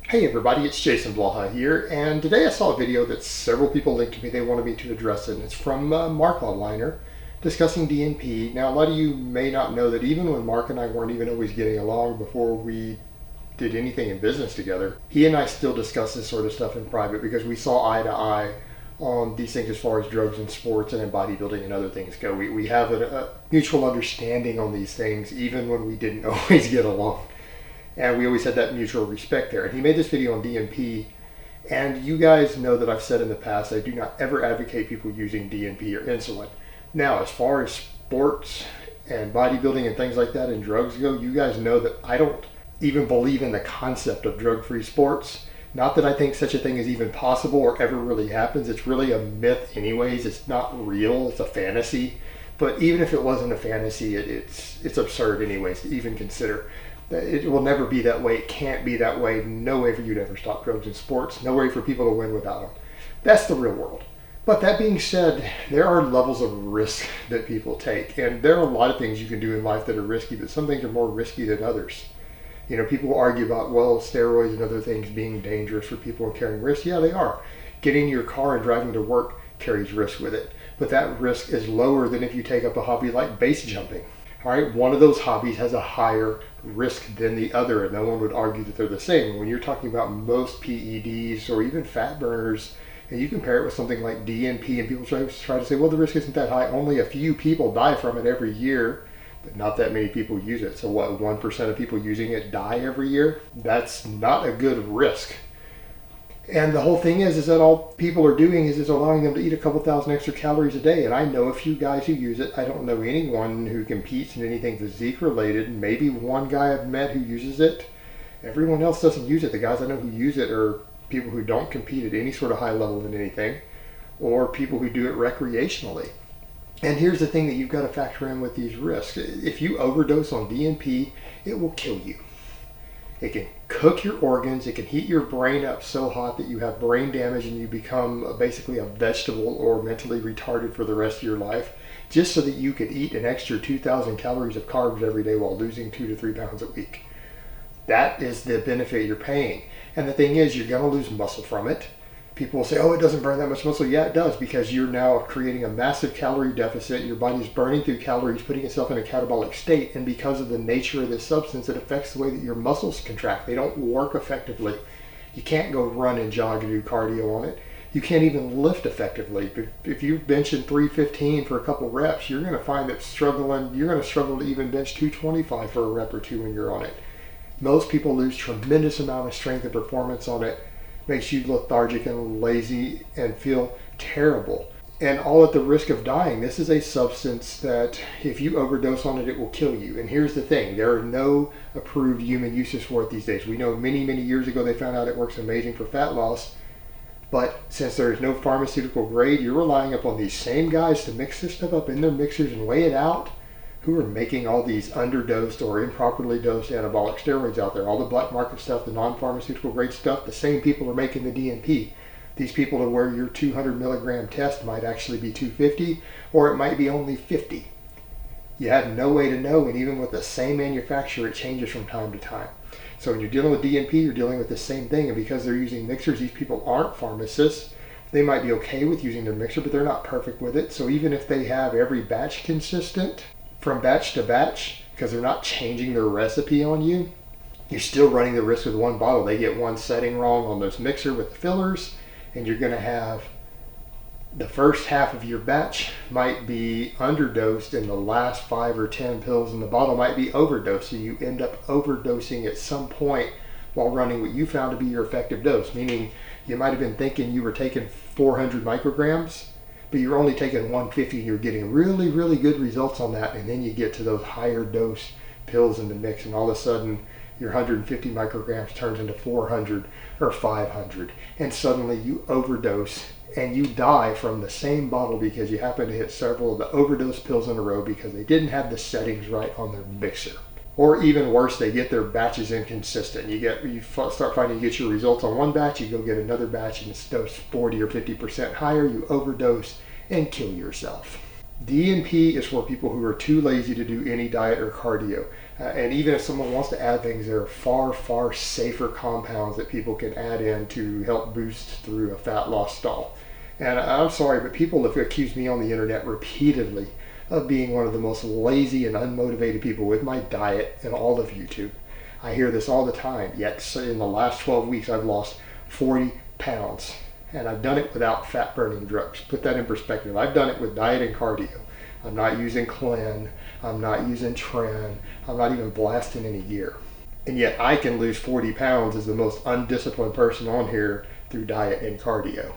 Hey everybody, it's Jason Blaha here, and today I saw a video that several people linked to me. They wanted me to address it, and it's from Mark Onliner discussing DNP. Now, a lot of you may not know that even when Mark and I weren't even always getting along before we did anything in business together, he and I still discuss this sort of stuff in private because we saw eye to eye on these things as far as drugs and sports and in bodybuilding and other things go. We have a mutual understanding on these things even when we didn't always get along. And we always had that mutual respect there. And he made this video on DNP. And you guys know that I've said in the past, I do not ever advocate people using DNP or insulin. Now, as far as sports and bodybuilding and things like that and drugs go, you guys know that I don't even believe in the concept of drug-free sports. Not that I think such a thing is even possible or ever really happens. It's really a myth anyways. It's not real. It's a fantasy. But even if it wasn't a fantasy, it's absurd anyways to even consider. It will never be that way. It can't be that way. No way for you to ever stop drugs in sports. No way for people to win without them. That's the real world. But that being said, there are levels of risk that people take. And there are a lot of things you can do in life that are risky, but some things are more risky than others. You know, people argue about, well, steroids and other things being dangerous for people and carrying risks. Yeah, they are. Getting in your car and driving to work carries risk with it. But that risk is lower than if you take up a hobby like base jumping. All right, one of those hobbies has a higher risk than the other, and no one would argue that they're the same. When you're talking about most PEDs or even fat burners, and you compare it with something like DNP, and people try to say, well, the risk isn't that high. Only a few people die from it every year, but not that many people use it. So what, 1% of people using it die every year? That's not a good risk. And the whole thing is that all people are doing is allowing them to eat a couple thousand extra calories a day. And I know a few guys who use it. I don't know anyone who competes in anything physique related. Maybe one guy I've met who uses it. Everyone else doesn't use it. The guys I know who use it are people who don't compete at any sort of high level in anything, or people who do it recreationally. And here's the thing that you've got to factor in with these risks. If you overdose on DNP, it will kill you. It can cook your organs. It can heat your brain up so hot that you have brain damage and you become basically a vegetable or mentally retarded for the rest of your life, just so that you could eat an extra 2,000 calories of carbs every day while losing 2 to 3 pounds a week. That is the benefit you're paying. And the thing is, you're going to lose muscle from it. People will say, oh, it doesn't burn that much muscle. Yeah, it does, because you're now creating a massive calorie deficit. Your body's burning through calories, putting itself in a catabolic state. And because of the nature of this substance, it affects the way that your muscles contract. They don't work effectively. You can't go run and jog and do cardio on it. You can't even lift effectively. If you're benching 315 for a couple reps, you're going to find that you're going to struggle to even bench 225 for a rep or two when you're on it. Most people lose tremendous amount of strength and performance on it. Makes you lethargic and lazy and feel terrible. And all at the risk of dying. This is a substance that if you overdose on it, it will kill you. And here's the thing. There are no approved human uses for it these days. We know many, many years ago they found out it works amazing for fat loss. But since there is no pharmaceutical grade, you're relying upon these same guys to mix this stuff up in their mixers and weigh it out, who are making all these underdosed or improperly dosed anabolic steroids out there. All the black market stuff, the non-pharmaceutical grade stuff, the same people are making the DNP. These people to where your 200 milligram test might actually be 250, or it might be only 50. You have no way to know, and even with the same manufacturer, it changes from time to time. So when you're dealing with DNP, you're dealing with the same thing, and because they're using mixers, these people aren't pharmacists. They might be okay with using their mixer, but they're not perfect with it. So even if they have every batch consistent, from batch to batch, because they're not changing their recipe on you, you're still running the risk with one bottle. They get one setting wrong on this mixer with the fillers, and you're going to have the first half of your batch might be underdosed, and the last 5 or 10 pills in the bottle might be overdosed. So you end up overdosing at some point while running what you found to be your effective dose, meaning you might have been thinking you were taking 400 micrograms, but you're only taking 150, you're getting really, really good results on that, and then you get to those higher dose pills in the mix, and all of a sudden your 150 micrograms turns into 400 or 500, and suddenly you overdose and you die from the same bottle because you happen to hit several of the overdose pills in a row because they didn't have the settings right on their mixer. Or even worse, they get their batches inconsistent. You start finding you get your results on one batch, you go get another batch and it's dosed 40 or 50% higher, you overdose and kill yourself. DNP is for people who are too lazy to do any diet or cardio. And even if someone wants to add things, there are far, far safer compounds that people can add in to help boost through a fat loss stall. And I'm sorry, but people have accused me on the internet repeatedly of being one of the most lazy and unmotivated people with my diet in all of YouTube. I hear this all the time, yet in the last 12 weeks I've lost 40 pounds. And I've done it without fat burning drugs. Put that in perspective. I've done it with diet and cardio. I'm not using Clen, I'm not using Tren, I'm not even blasting any gear. And yet I can lose 40 pounds as the most undisciplined person on here through diet and cardio.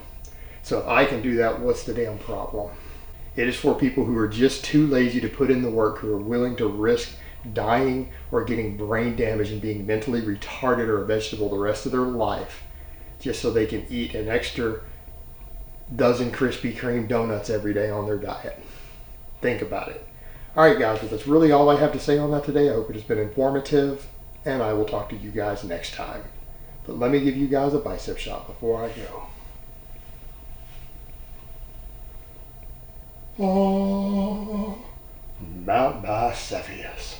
So if I can do that, what's the damn problem? It is for people who are just too lazy to put in the work, who are willing to risk dying or getting brain damage and being mentally retarded or a vegetable the rest of their life, just so they can eat an extra dozen Krispy Kreme donuts every day on their diet. Think about it. All right, guys, but that's really all I have to say on that today. I hope it has been informative, and I will talk to you guys next time. But let me give you guys a bicep shot before I go. Oh, Mount Bicephus.